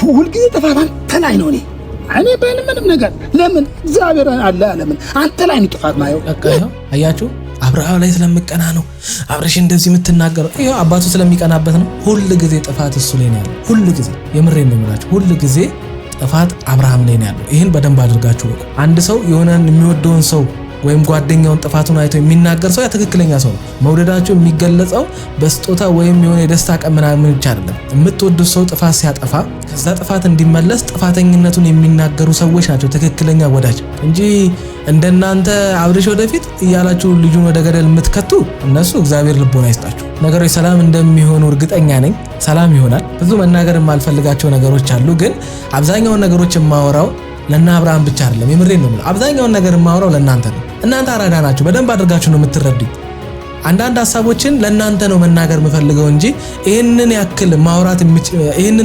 ሁልጊዜ ጥፋት አንተ ላይ ነው። እኔ ምንም ነገር ለምን እግዚአብሔር አለ ለምን አንተ ላይ ነው ጥፋት ማየው። በቃ ይኸው አያችሁ አብርሃም ላይ ስለምቀና ነው አብርሽ እንደዚህ የምትናገረው። ይኸው አባቱ ስለሚቀናበት ነው። ሁሉ ጊዜ ጥፋት እሱ ላይ ነው ያለው። ሁሉ ጊዜ የምሬን ነው የምላችሁ፣ ሁሉ ጊዜ ጥፋት አብርሃም ላይ ነው ያለው። ይሄን በደንብ አድርጋችሁ ወቁ። አንድ ሰው የሆነን የሚወደውን ሰው ወይም ጓደኛውን ጥፋቱን አይቶ የሚናገር ሰው ያ ትክክለኛ ሰው ነው። መውደዳችሁ የሚገለጸው በስጦታ ወይም የሆነ የደስታ ቀን ምናምን ብቻ አይደለም። የምትወዱት ሰው ጥፋት ሲያጠፋ ከዛ ጥፋት እንዲመለስ ጥፋተኝነቱን የሚናገሩ ሰዎች ናቸው ትክክለኛ ወዳጅ እንጂ እንደናንተ አብርሽ ወደፊት እያላችሁ ልጁን ወደ ገደል የምትከቱ እነሱ እግዚአብሔር ልቦና ይስጣችሁ። ነገሮች ሰላም እንደሚሆኑ እርግጠኛ ነኝ። ሰላም ይሆናል። ብዙ መናገር የማልፈልጋቸው ነገሮች አሉ፣ ግን አብዛኛውን ነገሮች የማወራው ለና አብርሃም ብቻ አይደለም። የምሬን ነው። አብዛኛውን ነገር የማወራው ለእናንተ ነው። እናንተ አራዳ ናችሁ፣ በደንብ አድርጋችሁ ነው የምትረዱኝ። አንዳንድ ሐሳቦችን ለእናንተ ነው መናገር የምፈልገው እንጂ ይሄንን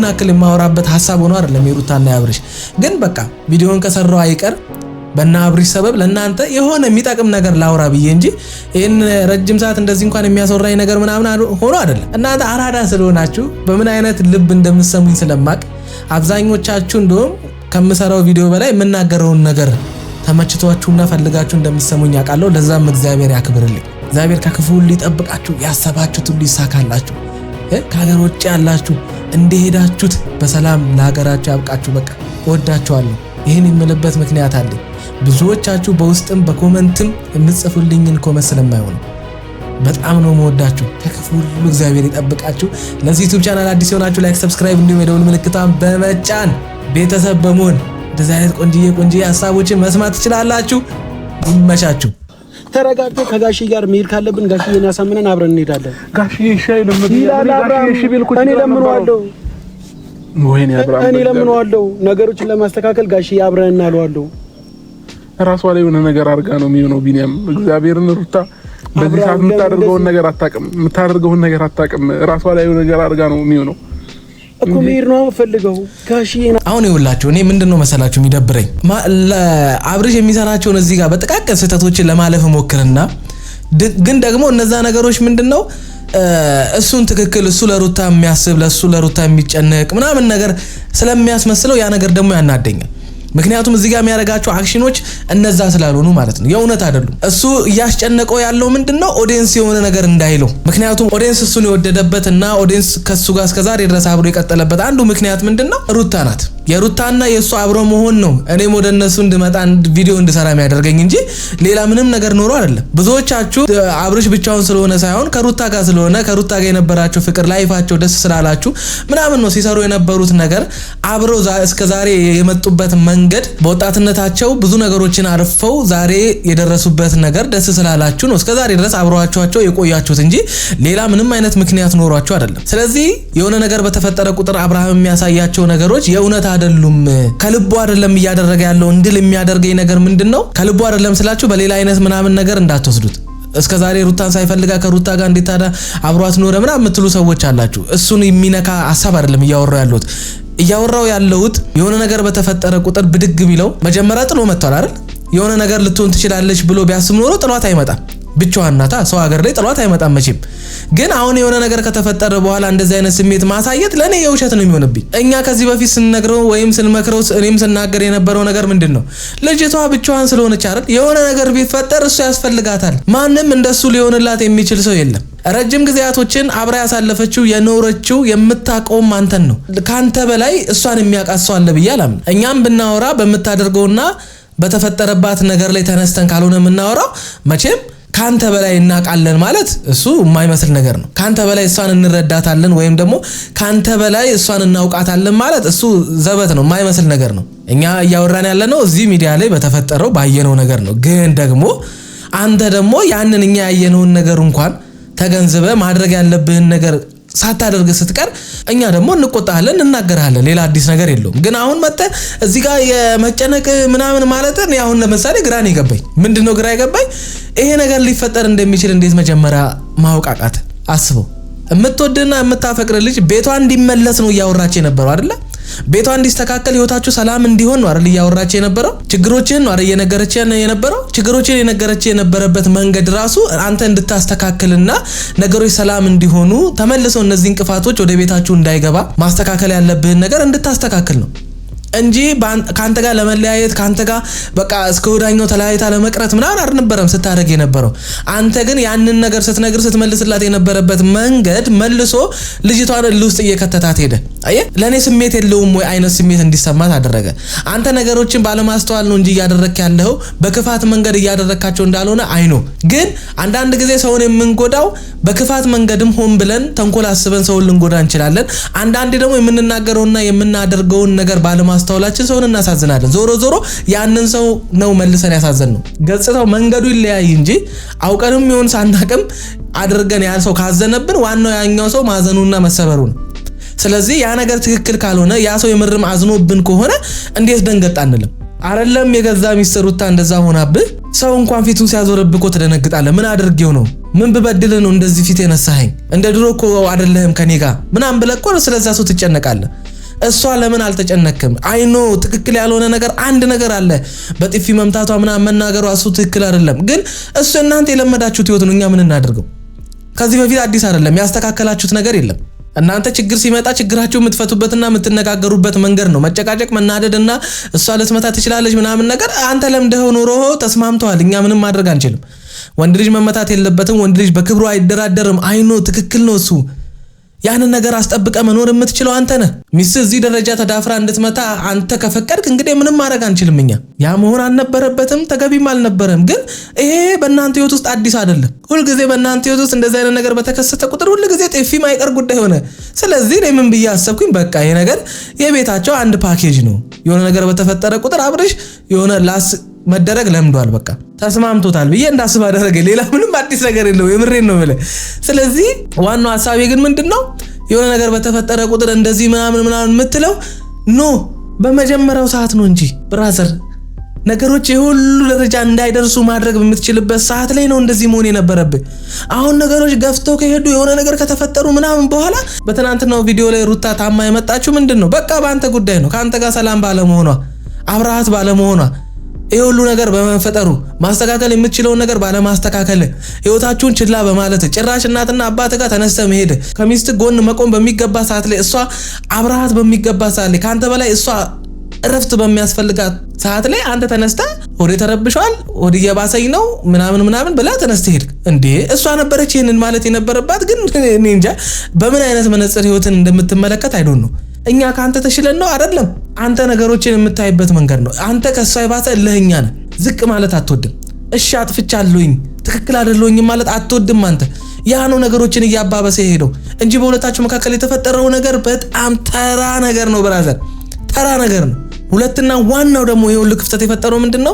ያክል የማወራበት ሐሳብ ሆኖ አይደለም። የሩታና ያብርሽ ግን በቃ ቪዲዮን ከሰራው አይቀር በእና አብርሽ ሰበብ ለእናንተ የሆነ የሚጠቅም ነገር ላውራ ብዬ እንጂ ይሄን ረጅም ሰዓት እንደዚህ እንኳን የሚያስወራኝ ነገር ምናምን ሆኖ አይደለም። እናንተ አራዳ ስለሆናችሁ በምን አይነት ልብ እንደምትሰሙኝ ስለማቅ አብዛኞቻችሁ እንደውም ከምሰራው ቪዲዮ በላይ የምናገረውን ነገር ተመችቷችሁና ፈልጋችሁ እንደምትሰሙኝ ያውቃለሁ። ለዛም እግዚአብሔር ያክብርልኝ። እግዚአብሔር ከክፉ ሁሉ ይጠብቃችሁ፣ ያሰባችሁት ሁሉ ይሳካላችሁ። ከሀገር ውጭ ያላችሁ እንደሄዳችሁት በሰላም ለሀገራችሁ ያብቃችሁ። በቃ እወዳችኋለሁ። ይህን የምልበት ምክንያት አለኝ። ብዙዎቻችሁ በውስጥም በኮመንትም የምትጽፉልኝን ኮመንት ስለማይሆን በጣም ነው መወዳችሁ። ከክፉ ሁሉ እግዚአብሔር ይጠብቃችሁ። ለዚህ ዩቲዩብ ቻናል አዲስ የሆናችሁ ላይክ፣ ሰብስክራይብ እንዲሁም የደወል ምልክቷን በመጫን ቤተሰብ በመሆን እንደዚህ አይነት ቆንጂዬ ሐሳቦችን መስማት ትችላላችሁ። ይመቻችሁ። ተረጋግቶ ከጋሺ ጋር መሄድ ካለብን ጋሺዬን ያሳምነን አብረን እንሄዳለን። ጋሺዬ ሻይ ለምን እኔ ለምንዋለው ነገሮችን ለማስተካከል ጋሺዬ አብረን እናለዋለሁ። ራሷ ላይ የሆነ ነገር አድርጋ ነው የሚሆነው። ቢኒያም እግዚአብሔርን ሩታ በዚህ ሰዓት የምታደርገውን ነገር አታውቅም። ራሷ ላይ የሆነ ነገር አድርጋ ነው የሚሆነው እኮ መሄድ ነው ፈልገው ጋሺዬ። አሁን ይኸውላችሁ እኔ ምንድነው መሰላችሁ የሚደብረኝ አብርሽ የሚሰራቸውን እዚህ ጋር በጥቃቅን ስህተቶችን ለማለፍ ሞክርና ግን ደግሞ እነዛ ነገሮች ምንድነው እሱን ትክክል እሱ ለሩታ የሚያስብ ለሩታ የሚጨነቅ ምናምን ነገር ስለሚያስመስለው ያ ነገር ደግሞ ያናደኛል። ምክንያቱም እዚህ ጋር የሚያደርጋቸው አክሽኖች እነዛ ስላልሆኑ ማለት ነው፣ የእውነት አይደሉም። እሱ እያስጨነቀው ያለው ምንድነው ኦዲየንስ የሆነ ነገር እንዳይለው። ምክንያቱም ኦዲየንስ እሱን የወደደበትና ኦዲየንስ ከሱ ጋር እስከዛሬ ድረስ አብሮ የቀጠለበት አንዱ ምክንያት ምንድነው ሩታ ናት። የሩታና የሱ አብሮ መሆን ነው እኔም ወደ እነሱ እንድመጣ ቪዲዮ እንድሰራ የሚያደርገኝ እንጂ ሌላ ምንም ነገር ኖሮ አይደለም። ብዙዎቻችሁ አብርሽ ብቻውን ስለሆነ ሳይሆን ከሩታ ጋር ስለሆነ ከሩታ ጋር የነበራቸው ፍቅር ላይፋቸው ደስ ስላላችሁ ምናምን ነው ሲሰሩ የነበሩት ነገር አብረው እስከዛሬ የመጡበት መንገድ በወጣትነታቸው ብዙ ነገሮችን አርፈው ዛሬ የደረሱበት ነገር ደስ ስላላችሁ ነው እስከዛሬ ድረስ አብረዋቸው የቆያችሁት እንጂ ሌላ ምንም አይነት ምክንያት ኖሯችሁ አይደለም። ስለዚህ የሆነ ነገር በተፈጠረ ቁጥር አብርሃም የሚያሳያቸው ነገሮች የእውነት አይደሉም። ከልቡ አይደለም እያደረገ ያለው እንድል የሚያደርገኝ ነገር ምንድነው? ከልቡ አይደለም ስላችሁ በሌላ አይነት ምናምን ነገር እንዳትወስዱት። እስከዛሬ ሩታን ሳይፈልጋ ከሩታ ጋር እንዴት ታዲያ አብሯት ኖረ ምናምን የምትሉ ሰዎች አላችሁ። እሱን የሚነካ ሐሳብ አይደለም እያወራው ያለሁት የሆነ ነገር በተፈጠረ ቁጥር ብድግ ቢለው መጀመሪያ ጥሎ መጥቷል አይደል? የሆነ ነገር ልትሆን ትችላለች ብሎ ቢያስብ ኖሮ ጥሏት አይመጣም። ብቻዋን ናታ፣ ሰው ሀገር ላይ ጥሏት አይመጣም መቼም። ግን አሁን የሆነ ነገር ከተፈጠረ በኋላ እንደዚህ አይነት ስሜት ማሳየት ለኔ የውሸት ነው የሚሆንብኝ። እኛ ከዚህ በፊት ስንነግረው ወይም ስንመክረው እኔም ስናገር የነበረው ነገር ምንድነው? ልጅቷ ብቻዋን ስለሆነች አይደል? የሆነ ነገር ቢፈጠር እሱ ያስፈልጋታል። ማንም እንደሱ ሊሆንላት የሚችል ሰው የለም። ረጅም ጊዜያቶችን አብራ ያሳለፈችው የኖረችው የምታቀውም አንተን ነው። ካንተ በላይ እሷን የሚያውቃት ሰው አለ ብዬ አላምንም። እኛም ብናወራ በምታደርገውና በተፈጠረባት ነገር ላይ ተነስተን ካልሆነ የምናወራው መቼም ካንተ በላይ እናቃለን ማለት እሱ የማይመስል ነገር ነው። ካንተ በላይ እሷን እንረዳታለን ወይም ደግሞ ካንተ በላይ እሷን እናውቃታለን ማለት እሱ ዘበት ነው፣ የማይመስል ነገር ነው። እኛ እያወራን ያለነው እዚህ ሚዲያ ላይ በተፈጠረው ባየነው ነገር ነው። ግን ደግሞ አንተ ደግሞ ያንን እኛ ያየነውን ነገር እንኳን ተገንዝበ ማድረግ ያለብህን ነገር ሳታደርግ ስትቀር እኛ ደግሞ እንቆጣለን፣ እናገራለን። ሌላ አዲስ ነገር የለውም። ግን አሁን መጣ እዚህ ጋር የመጨነቅ ምናምን ማለት ነው። አሁን ለምሳሌ ግራን ይገባኝ ምንድነው ግራ ይገባኝ ይሄ ነገር ሊፈጠር እንደሚችል እንዴት መጀመሪያ ማውቃቃት አስበው። የምትወድና የምታፈቅር ልጅ ቤቷ እንዲመለስ ነው እያወራች የነበረው አይደለ? ቤቷ እንዲስተካከል ህይወታችሁ ሰላም እንዲሆን ነው አይደል እያወራች የነበረው? ችግሮችን ነው አይደል እየነገረች የነበረው? ችግሮችን የነገረች የነበረበት መንገድ ራሱ አንተ እንድታስተካክልና ነገሮች ሰላም እንዲሆኑ ተመልሰው እነዚህ እንቅፋቶች ወደ ቤታችሁ እንዳይገባ ማስተካከል ያለብህን ነገር እንድታስተካክል ነው እንጂ ካንተ ጋር ለመለያየት ካንተ ጋር በቃ እስከ ወዳኛው ተለያይታ ለመቅረት ምናምን አልነበረም ስታደርግ የነበረው። አንተ ግን ያንን ነገር ስትነግር ስትመልስላት የነበረበት መንገድ መልሶ ልጅቷን ውስጥ እየከተታት ሄደ። አየህ ለኔ ስሜት የለውም ወይ አይነት ስሜት እንዲሰማት አደረገ። አንተ ነገሮችን ባለማስተዋል ነው እንጂ ያደረክ ያለው በክፋት መንገድ ያደረካቸው እንዳልሆነ አይኖ። ግን አንዳንድ ጊዜ ሰውን የምንጎዳው በክፋት መንገድም ሆን ብለን ተንኮል አስበን ሰውን ልንጎዳ እንችላለን። አንዳንዴ ደግሞ የምንናገረውና የምናደርገውን ነገር ባለማስተዋላችን ሰውን እናሳዝናለን። ዞሮ ዞሮ ያንን ሰው ነው መልሰን ያሳዘን ነው። ገጽታው መንገዱ ይለያይ እንጂ አውቀንም ይሁን ሳናቅም አድርገን ያን ሰው ካዘነብን ዋናው ያኛው ሰው ማዘኑና መሰበሩ ነው። ስለዚህ ያ ነገር ትክክል ካልሆነ ያ ሰው የምርም አዝኖብን ከሆነ እንዴት ደንገጥ አንልም? አይደለም የገዛ ሚስጥሩታ እንደዛ ሆናብህ ሰው እንኳን ፊቱን ሲያዞርብህ እኮ ትደነግጣለህ። ምን አድርጌው ነው? ምን ብበድል ነው እንደዚህ ፊት የነሳኸኝ? እንደ ድሮ እኮ አይደለህም ከኔ ጋር ምናምን ብለህ እኮ ስለዛ ሰው ትጨነቃለህ። እሷ ለምን አልተጨነክም? አይኖ ትክክል ያልሆነ ነገር አንድ ነገር አለ። በጥፊ መምታቷ ምናምን መናገሯ እሱ ትክክል አይደለም። ግን እሱ እናንተ የለመዳችሁት ህይወት ነው። እኛ ምን እናድርገው? ከዚህ በፊት አዲስ አይደለም፣ ያስተካከላችሁት ነገር የለም። እናንተ ችግር ሲመጣ ችግራችሁ የምትፈቱበትና የምትነጋገሩበት መንገድ ነው። መጨቃጨቅ መናደድና እሷ ልትመታ ትችላለች ምናምን ነገር አንተ ለምደው ኑሮ ተስማምተዋል። እኛ ምንም ማድረግ አንችልም። ወንድ ልጅ መመታት የለበትም። ወንድ ልጅ በክብሩ አይደራደርም። አይኖ ትክክል ነው እሱ። ያንን ነገር አስጠብቀ መኖር የምትችለው አንተ ነህ። ሚስት እዚህ ደረጃ ተዳፍራ እንድትመታ አንተ ከፈቀድክ እንግዲህ ምንም ማድረግ አንችልም እኛ። ያ መሆን አልነበረበትም፣ ተገቢም አልነበረም። ግን ይሄ በእናንተ ህይወት ውስጥ አዲስ አይደለም። ሁልጊዜ በእናንተ ህይወት ውስጥ እንደዚህ አይነት ነገር በተከሰተ ቁጥር ሁልጊዜ ጤፊ ማይቀር ጉዳይ ሆነ። ስለዚህ እኔ ምን ብዬ አሰብኩኝ፣ በቃ ይሄ ነገር የቤታቸው አንድ ፓኬጅ ነው። የሆነ ነገር በተፈጠረ ቁጥር አብርሽ የሆነ ላስ መደረግ ለምዷል፣ በቃ ተስማምቶታል ብዬ እንዳስብ አደረገ። ሌላ ምንም አዲስ ነገር የለው፣ የምሬን ነው ማለት። ስለዚህ ዋናው ሐሳቤ ግን ምንድነው የሆነ ነገር በተፈጠረ ቁጥር እንደዚህ ምናምን የምትለው ኖ በመጀመሪያው ሰዓት ነው እንጂ ብራዘር፣ ነገሮች የሁሉ ደረጃ እንዳይደርሱ ማድረግ በምትችልበት ሰዓት ላይ ነው እንደዚህ መሆን የነበረብህ። አሁን ነገሮች ገፍተው ከሄዱ የሆነ ነገር ከተፈጠሩ ምናምን በኋላ በትናንትናው ቪዲዮ ላይ ሩታ ታማ የመጣችው ምንድነው? በቃ በአንተ ጉዳይ ነው። ካንተ ጋር ሰላም ባለመሆኗ አብራሃት ባለመሆኗ ይሄ ሁሉ ነገር በመፈጠሩ ማስተካከል የምትችለው ነገር ባለማስተካከል ህይወታችሁን ችላ በማለት ጭራሽ እናትና አባት ጋር ተነስተ መሄድ ከሚስት ጎን መቆም በሚገባ ሰዓት ላይ እሷ አብራሃት በሚገባ ሰዓት ላይ ካንተ በላይ እሷ እረፍት በሚያስፈልጋት ሰዓት ላይ አንተ ተነስተ ወደ ተረብሿል ወደ የባሰኝ ነው ምናምን ብላ ተነስተ ሄድ እንዴ? እሷ ነበረች ይሄንን ማለት የነበረባት። ግን እኔ እንጃ በምን አይነት መነጽር ህይወትን እንደምትመለከት አይዶን ነው። እኛ ካንተ ተሽለን ነው አይደለም። አንተ ነገሮችን የምታይበት መንገድ ነው። አንተ ከሷ ይባሰ ለህኛ ነህ። ዝቅ ማለት አትወድም። እሺ አጥፍቻለሁኝ ትክክል አይደለሁኝ ማለት አትወድም አንተ። ያ ነው ነገሮችን እያባበሰ ሄደው እንጂ በሁለታችሁ መካከል የተፈጠረው ነገር በጣም ተራ ነገር ነው ብራዘር፣ ተራ ነገር ነው። ሁለተኛ ዋናው ደግሞ ይሄው ክፍተት የፈጠረው ምንድነው?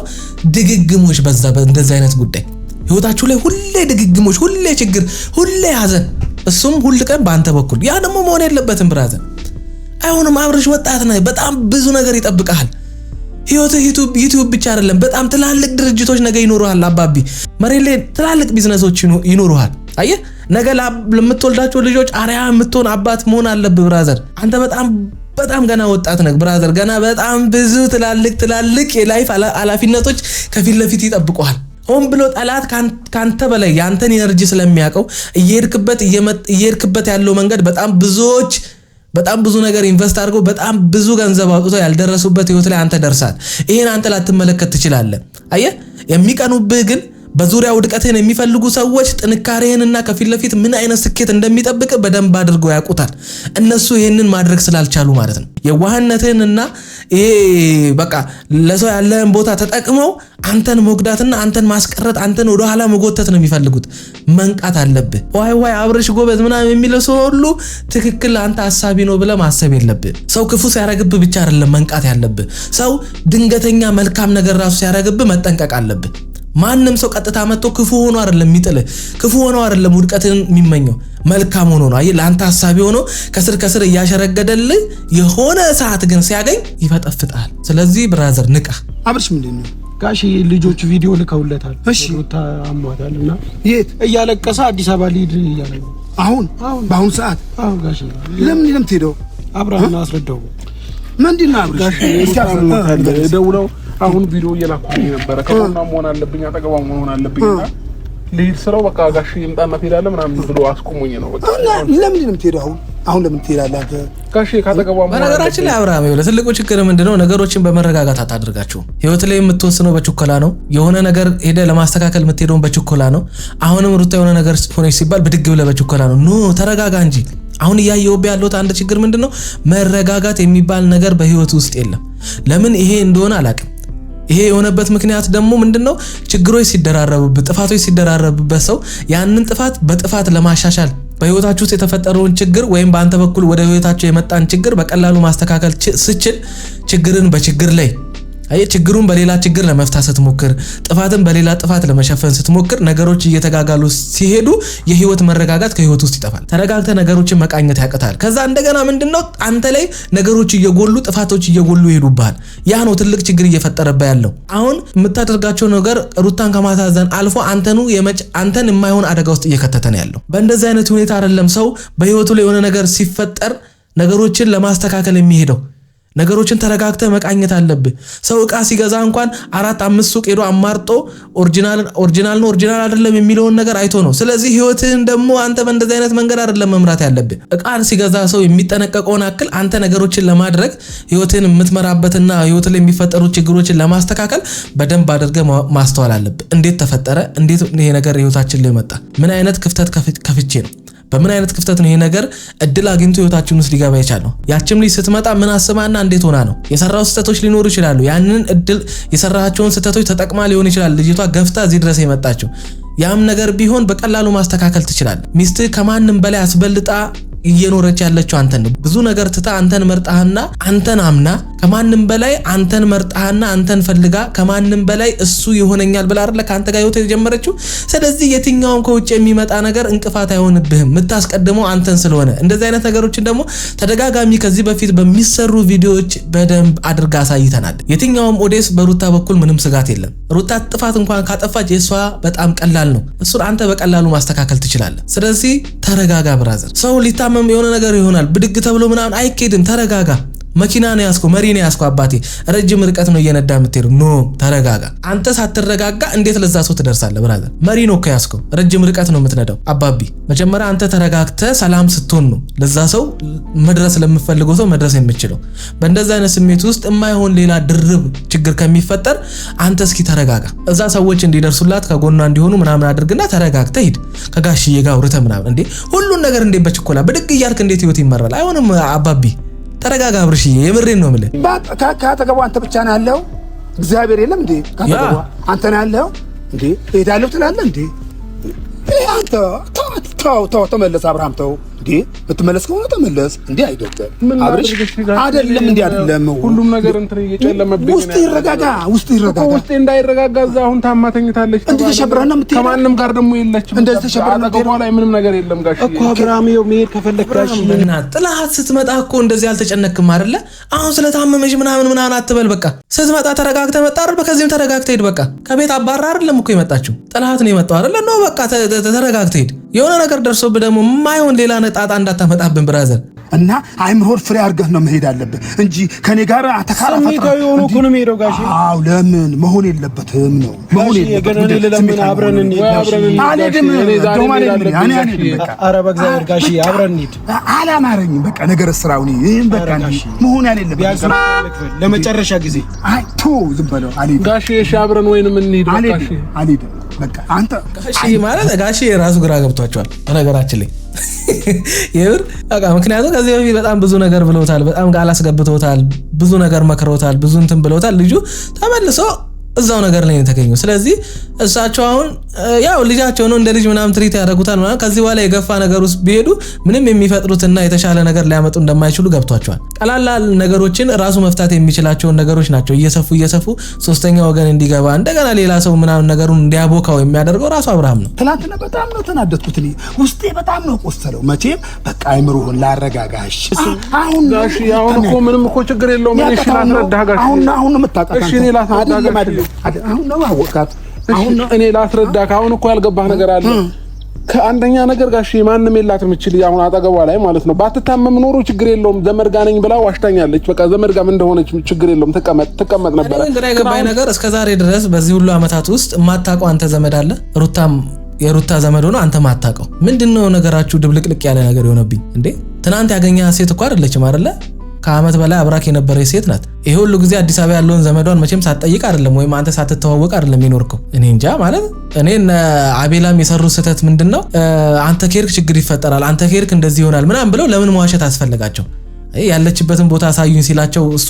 ድግግሞች በዛ በእንደዚህ አይነት ጉዳይ ህይወታችሁ ላይ ሁሌ ድግግሞች፣ ሁሌ ችግር፣ ሁሌ ሐዘን፣ እሱም ሁሉ ቀን በአንተ በኩል። ያ ደግሞ መሆን የለበትም ብራዘር። አይሆንም። አብርሽ ወጣት ነህ፣ በጣም ብዙ ነገር ይጠብቃል። ህይወትህ ዩቲዩብ ብቻ አይደለም፣ በጣም ትላልቅ ድርጅቶች ነገ ይኖሩሃል። አባቢ መሬት ላይ ትላልቅ ቢዝነሶች ይኖሩሃል። አየህ ነገ ለምትወልዳቸው ልጆች አሪያ የምትሆን አባት መሆን አለብህ ብራዘር። አንተ በጣም ገና ወጣት ነህ ብራዘር። ገና በጣም ብዙ ትላልቅ የላይፍ ኃላፊነቶች ከፊት ለፊት ይጠብቁሃል። ሆን ብሎ ጠላት ካንተ በላይ ያንተን ኢነርጂ ስለሚያውቀው እየሄድክበት ያለው መንገድ በጣም ብዙ ነገር ኢንቨስት አድርገው በጣም ብዙ ገንዘብ አውጥተው ያልደረሱበት ህይወት ላይ አንተ ደርሳል። ይሄን አንተ ላትመለከት ትችላለህ። አየህ የሚቀኑብህ ግን በዙሪያ ውድቀትህን የሚፈልጉ ሰዎች ጥንካሬህንና ከፊት ለፊት ምን አይነት ስኬት እንደሚጠብቅ በደንብ አድርገው ያውቁታል። እነሱ ይሄንን ማድረግ ስላልቻሉ ማለት ነው። የዋህነትህንና ይሄ በቃ ለሰው ያለህን ቦታ ተጠቅመው አንተን መጉዳትና አንተን ማስቀረት፣ አንተን ወደ ኋላ መጎተት ነው የሚፈልጉት። መንቃት አለብህ። ዋይ አብርሽ ጎበዝ ምናምን የሚለው ሰው ሁሉ ትክክል አንተ ሐሳቢ ነው ብለህ ማሰብ የለብህ። ሰው ክፉ ሲያረግብህ ብቻ አይደለም መንቃት ያለብህ። ሰው ድንገተኛ መልካም ነገር ራሱ ሲያረግብህ መጠንቀቅ አለብህ። ማንም ሰው ቀጥታ መጥቶ ክፉ ሆኖ አይደለም የሚጥልህ፣ ክፉ ሆኖ አይደለም ውድቀትን የሚመኘው፣ መልካም ሆኖ ነው። አይ ለአንተ ሐሳቢ ሆኖ ከስር እያሸረገደልህ የሆነ ሰዓት ግን ሲያገኝ ይፈጠፍጣል። ስለዚህ ብራዘር ንቃ። አብርሽ ምንድነው ጋሺ ልጆች ቪዲዮ ልከውለታል። እሺ ታሟታልና የት እያለቀሰ አዲስ አበባ ሊድ እያለ አሁን በአሁኑ ሰዓት? አዎ ጋሺ ለምን ትሄደው? አብራና አስረዳው። ምንድነው አብርሽ ደውለው አሁን ቪዲዮ እየላኩኝ ነበር ከሆነ መሆን አለብኝ አጠገቧ መሆን አለብኝና ልሂድ ስለው በቃ ጋሽ ይምጣና ትሄዳለህ ምናምን ብሎ አስቆሞኝ ነው በቃ ለምን የምትሄደው አሁን ለምን ትሄዳለህ አንተ ጋሽ ካጠገቧ በነገራችን ላይ አብርሃም ይኸውልህ ትልቁ ችግር ምንድነው ነገሮችን በመረጋጋት አታድርጋቸው ህይወት ላይ የምትወስነው በችኮላ ነው የሆነ ነገር ሄደ ለማስተካከል የምትሄደው በችኮላ ነው አሁንም ሩታ የሆነ ነገር ሆነች ሲባል ብድግ ብለህ በችኮላ ነው ኖ ተረጋጋ እንጂ አሁን ያየውብህ ያለው አንድ ችግር ምንድነው መረጋጋት የሚባል ነገር በህይወት ውስጥ የለም ለምን ይሄ እንደሆነ አላውቅም ይሄ የሆነበት ምክንያት ደግሞ ምንድነው ችግሮች ሲደራረቡበት ጥፋቶች ሲደራረቡበት ሰው ያንን ጥፋት በጥፋት ለማሻሻል በህይወታችሁ ውስጥ የተፈጠረውን ችግር ወይም በአንተ በኩል ወደ ህይወታችሁ የመጣን ችግር በቀላሉ ማስተካከል ስችል ችግርን በችግር ላይ ችግሩን በሌላ ችግር ለመፍታት ስትሞክር ጥፋትን በሌላ ጥፋት ለመሸፈን ስትሞክር ነገሮች እየተጋጋሉ ሲሄዱ የህይወት መረጋጋት ከህይወት ውስጥ ይጠፋል ተረጋግተ ነገሮችን መቃኘት ያቀታል ከዛ እንደገና ምንድነው አንተ ላይ ነገሮች እየጎሉ ጥፋቶች እየጎሉ ይሄዱብሃል ያ ነው ትልቅ ችግር እየፈጠረበት ያለው አሁን የምታደርጋቸው ነገር ሩታን ከማታዘን አልፎ አንተን የማይሆን አደጋ ውስጥ እየከተተ ነው ያለው በእንደዚህ አይነት ሁኔታ አይደለም ሰው በህይወቱ ላይ የሆነ ነገር ሲፈጠር ነገሮችን ለማስተካከል የሚሄደው ነገሮችን ተረጋግተ መቃኘት አለብህ ሰው ዕቃ ሲገዛ እንኳን 4-5 ሱቅ ሄዶ አማርጦ ኦሪጂናል ነው ኦሪጂናል አይደለም የሚለውን ነገር አይቶ ነው ስለዚህ ህይወትህን ደግሞ አንተ በእንደዚህ አይነት መንገድ አይደለም መምራት ያለብህ ዕቃ ሲገዛ ሰው የሚጠነቀቀውን አክል አንተ ነገሮችን ለማድረግ ህይወትህን የምትመራበትና ህይወት ላይ የሚፈጠሩ ችግሮችን ለማስተካከል በደንብ አድርገህ ማስተዋል አለብህ እንዴት ተፈጠረ እንዴት ይሄ ነገር ህይወታችን ላይ መጣ ምን አይነት ክፍተት ከፍቼ ነው በምን አይነት ክፍተት ነው ይሄ ነገር እድል አግኝቶ ህይወታችን ውስጥ ሊገባ ይቻላል ያችም ልጅ ስትመጣ ምን አስባና እንዴት ሆና ነው የሰራው ስህተቶች ሊኖሩ ይችላሉ ያንን እድል የሰራሃቸውን ስህተቶች ተጠቅማ ሊሆን ይችላል ልጅቷ ገፍታ እዚህ ድረስ የመጣችው ያም ነገር ቢሆን በቀላሉ ማስተካከል ትችላለህ ሚስት ከማንም በላይ አስበልጣ እየኖረች ያለችው አንተን ነው ብዙ ነገር ትታ አንተን መርጣህና አንተን አምና ከማንም በላይ አንተን መርጣህና አንተን ፈልጋ ከማንም በላይ እሱ ይሆነኛል ብላ አይደለ ካንተ ጋር ህይወት የጀመረችው ስለዚህ የትኛውም ከውጭ የሚመጣ ነገር እንቅፋት አይሆንብህም የምታስቀድመው አንተን ስለሆነ እንደዚህ አይነት ነገሮችን ደግሞ ተደጋጋሚ ከዚህ በፊት በሚሰሩ ቪዲዮዎች በደንብ አድርጋ አሳይተናል የትኛውም ኦዲየንስ በሩታ በኩል ምንም ስጋት የለም ሩታ ጥፋት እንኳን ካጠፋች የሷ በጣም ቀላል ነው እሱን አንተ በቀላሉ ማስተካከል ትችላለህ ስለዚህ ተረጋጋ ብራዘር ሰው ሊታመም የሆነ ነገር ይሆናል ብድግ ተብሎ ምናምን አይኬድም ተረጋጋ መኪና ነው ያስኮ መሪ ነው ያስኮ አባቴ ረጅም ርቀት ነው እየነዳ የምትሄዱ ኖ ተረጋጋ አንተ ሳትረጋጋ እንዴት ለዛ ሰው ትደርሳለህ ብራዘር መሪ ነው እኮ ያስኮ ረጅም ርቀት ነው የምትነዳው አባቢ መጀመሪያ አንተ ተረጋግተህ ሰላም ስትሆን ነው ለዛ ሰው መድረስ ለምፈልገው ሰው መድረስ የምችለው በእንደዛ አይነት ስሜት ውስጥ የማይሆን ሌላ ድርብ ችግር ከሚፈጠር አንተ እስኪ ተረጋጋ እዛ ሰዎች እንዲደርሱላት ከጎኗ እንዲሆኑ ምናምን አድርግና ተረጋግተህ ሂድ ከጋሽዬ ጋር አውርተህ ምናምን እንዴ ሁሉን ነገር እንዴ በችኮላ ብድግ እያልክ እንዴት ህይወት ይመራል አይሆንም አባቢ ተረጋጋ አብርሽዬ የምሬን ነው የምልህ ካጠገቡ አንተ ብቻ ነህ ያለው እግዚአብሔር የለም እንዴ ካጠገቡ አንተ ነህ ያለው እንዴ እሄዳለሁ ትላለህ እንዴ አንተ ተው ተመለስ አብርሃም ተው እንዴ ብትመለስ ከሆነ ተመለስ እንዴ አይደለም አብርሽ አይደለም እንዴ አይደለም ሁሉም ነገር እንትን እየጨለመብኝ ውስጥ ይረጋጋ ውስጥ እንዳይረጋጋ እዛ አሁን ታማተኝታለች እንዴ ተሸብረና የምትሄድ ከማንም ጋር ደግሞ የለችም እንደዚህ ተሸብረና በኋላ ምንም ነገር የለም ጋሽ እኮ አብርሃም ይኸው መሄድ ከፈለክ ጋሽ እና ጥላት ስትመጣ እኮ እንደዚህ አልተጨነቅም አይደለ አሁን ስለታመመሽ ምናምን አትበል በቃ ስትመጣ ተረጋግተህ መጣ አይደል በከዚህም ተረጋግተህ ሄድ በቃ ከቤት አባራ አይደለም እኮ የመጣችው ጥላት ነው የመጣው አይደለ ነው በቃ ተረጋግተህ ሄድ የሆነ ነገር ደርሶብህ ደግሞ የማይሆን ሌላ ጣጣ እንዳታመጣብን ብራዘር እና አይምሮር ፍሬ አድርገህ ነው መሄድ አለብህ እንጂ ከኔ ጋር አተካራ ስሜታዊ ሆኖ እኮ ነው የሚሄደው ጋሽ አዎ ለምን መሆን የለበትም ነው መሆን የለበትም ለምን አብረን እንሂድ አልሄድም በቃ ኧረ በእግዚአብሔር ጋሽ አብረን እንሂድ አላማረኝም በቃ ነገር ስራው ነው ይሄን በቃ መሆን ያለበት ለመጨረሻ ጊዜ አይ ቱ ዝም በለው አልሄድም ጋሽ እሺ አብረን ወይንም እንሂድ ጋሽ አልሄድም በቃ አንተ ጋሽ ማለት ጋሽ የራሱ ግራ ገብቷቸዋል በነገራችን ላይ የብር በቃ ምክንያቱም ከዚህ በፊት በጣም ብዙ ነገር ብለውታል በጣም ቃል አስገብተውታል ብዙ ነገር መክረውታል ብዙ እንትን ብለውታል ልጁ ተመልሶ እዛው ነገር ላይ ተገኘው ስለዚህ እሳቸው አሁን ያው ልጃቸው ነው እንደ ልጅ ምናምን ትሪት ያደርጉታል ማለት ከዚህ በኋላ የገፋ ነገር ውስጥ ቢሄዱ ምንም የሚፈጥሩትና የተሻለ ነገር ሊያመጡ እንደማይችሉ ገብቷቸዋል ቀላላል ነገሮችን ራሱ መፍታት የሚችላቸው ነገሮች ናቸው እየሰፉ ሶስተኛ ወገን እንዲገባ እንደገና ሌላ ሰው ምናምን ነገሩን እንዲያቦካው የሚያደርገው ራሱ አብርሃም ነው ትናንትና በጣም ነው ተናደድኩት እኔ ውስጤ በጣም ነው ቆሰለው መቼም በቃ አይምሮህን ላረጋጋሽ አሁን ጋሽ አሁን እኮ ምንም እኮ ችግር የለውም እሺ ላስረዳህ ጋሽ አሁን ነው የምታውቃት እሺ እኔ ላስረዳህ አሁን ነው አወቃት አሁን እኔ ላስረዳህ አሁን እኮ ያልገባህ ነገር አለ ከአንደኛ ነገር ጋሽ ማንም የላትም እቺ ልጅ አሁን አጠገቧ ላይ ማለት ነው። ባትታመም ኖሮ ችግር የለውም ዘመድ ጋር ነኝ ብላ ዋሽታኛለች። በቃ ዘመድ ጋር እንደሆነች ችግር የለውም ትቀመጥ ነበር። እኔ ግራ የገባኝ ነገር እስከዛሬ ድረስ በዚህ ሁሉ አመታት ውስጥ የማታውቀው አንተ ዘመድ አለ ሩታም የሩታ ዘመድ ሆኖ አንተ ማታውቀው ምንድነው ነገራችሁ? ድብልቅልቅ ያለ ነገር የሆነብኝ እንዴ? ትናንት ያገኘ ሴት እኮ አይደለችም አይደለ? ከአመት በላይ አብራክ የነበረች ሴት ናት። ይሄ ሁሉ ጊዜ አዲስ አበባ ያለውን ዘመዷን መቼም ሳትጠይቅ አይደለም ወይም አንተ ሳትተዋወቅ አይደለም ይኖርከው። እኔ እንጃ ማለት እኔ አቤላም የሰሩት ስህተት ምንድነው? አንተ ኬርክ ችግር ይፈጠራል፣ አንተ ኬርክ እንደዚህ ይሆናል ምናምን ብለው ለምን መዋሸት አስፈልጋቸው? ያለችበትን ቦታ አሳዩኝ ሲላቸው እሱ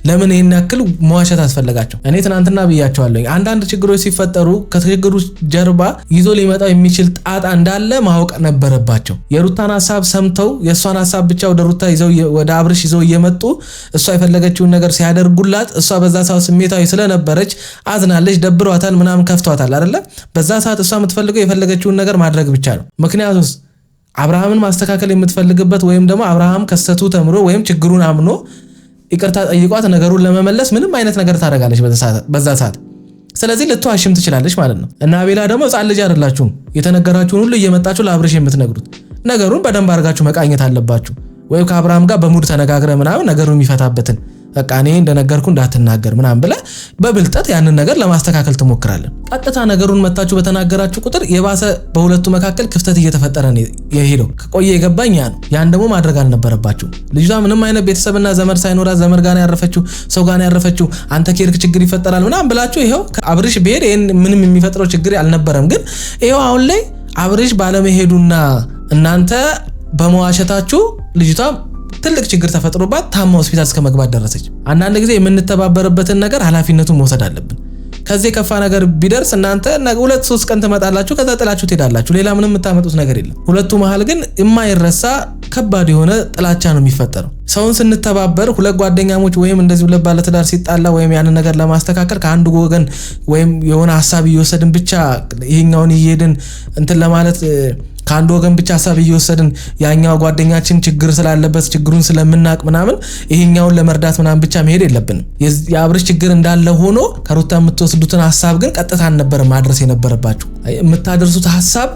ለምን ይሄን ያክል መዋሸት አስፈልጋቸው? እኔ ትናንትና ብያቸዋለሁ። አንዳንድ ችግሮች ሲፈጠሩ ከችግሩ ጀርባ ይዞ ሊመጣው የሚችል ጣጣ እንዳለ ማወቅ ነበረባቸው። የሩታን ሐሳብ ሰምተው የእሷን ሐሳብ ብቻ ወደ ሩታ ይዘው ወደ አብርሽ ይዘው እየመጡ እሷ የፈለገችውን ነገር ሲያደርጉላት እሷ በዛ ሰዓት ስሜታዊ ስለነበረች አዝናለች፣ ደብሯታል፣ ምናምን ከፍቷታል አይደለ? በዛ ሰዓት እሷ የምትፈልገው የፈለገችውን ነገር ማድረግ ብቻ ነው። ምክንያቱም አብርሃምን ማስተካከል የምትፈልግበት ወይም ደግሞ አብርሃም ከስተቱ ተምሮ ወይም ችግሩን አምኖ ይቅርታ ጠይቋት ነገሩን ለመመለስ ምንም አይነት ነገር ታደርጋለች በዛ ሰዓት። ስለዚህ ልትዋሽም ትችላለች ማለት ነው። እና አቤላ ደግሞ ሕፃን ልጅ አይደላችሁም። የተነገራችሁን ሁሉ እየመጣችሁ ለአብርሽ የምትነግሩት ነገሩን በደንብ አድርጋችሁ መቃኘት አለባችሁ። ወይም ከአብርሃም ጋር በሙድ ተነጋግረ ምናምን ነገሩን የሚፈታበትን በቃ እኔ እንደነገርኩ እንዳትናገር ምናምን ብለህ በብልጠት ያንን ነገር ለማስተካከል ትሞክራለን። ቀጥታ ነገሩን መታችሁ በተናገራችሁ ቁጥር የባሰ በሁለቱ መካከል ክፍተት እየተፈጠረ ነው የሄደው። ከቆየ የገባኝ ያ ነው። ያን ደግሞ ማድረግ አልነበረባችሁ። ልጅቷ ምንም አይነት ቤተሰብና ዘመድ ሳይኖራት ዘመድ ጋር ያረፈችው ሰው ጋር ያረፈችው አንተ ኬርክ ችግር ይፈጠራል ምናምን ብላችሁ ይሄው አብርሽ ቢሄድ ይሄን ምንም የሚፈጥረው ችግር አልነበረም። ግን ይሄው አሁን ላይ አብርሽ ባለመሄዱና እናንተ በመዋሸታችሁ ልጅቷ ትልቅ ችግር ተፈጥሮባት ታማ ሆስፒታል እስከ መግባት ደረሰች። አንዳንድ ጊዜ የምንተባበርበትን ነገር ኃላፊነቱን መውሰድ አለብን። ከዚህ የከፋ ነገር ቢደርስ እናንተ 2-3 ቀን ትመጣላችሁ፣ ከዛ ጥላችሁ ትሄዳላችሁ። ሌላ ምንም የምታመጡት ነገር የለም። ሁለቱ መሃል ግን የማይረሳ ከባድ የሆነ ጥላቻ ነው የሚፈጠረው። ሰውን ስንተባበር ሁለት ጓደኛሞች ወይም እንደዚህ ሁለት ባለትዳር ሲጣላ ወይም ያንን ነገር ለማስተካከል ከአንዱ ወገን ወይም የሆነ ሐሳብ እየወሰድን ብቻ ይሄኛውን እየሄድን እንትን ለማለት ከአንዱ ወገን ብቻ ሐሳብ እየወሰድን ያኛው ጓደኛችን ችግር ስላለበት ችግሩን ስለምናቅ ምናምን ይሄኛውን ለመርዳት ምናምን ብቻ መሄድ የለብንም። የአብርሽ ችግር እንዳለ ሆኖ ከሩታ የምትወስዱትን ሐሳብ ግን ቀጥታ አልነበረ ማድረስ የነበረባችሁ። የምታደርሱት ሐሳብ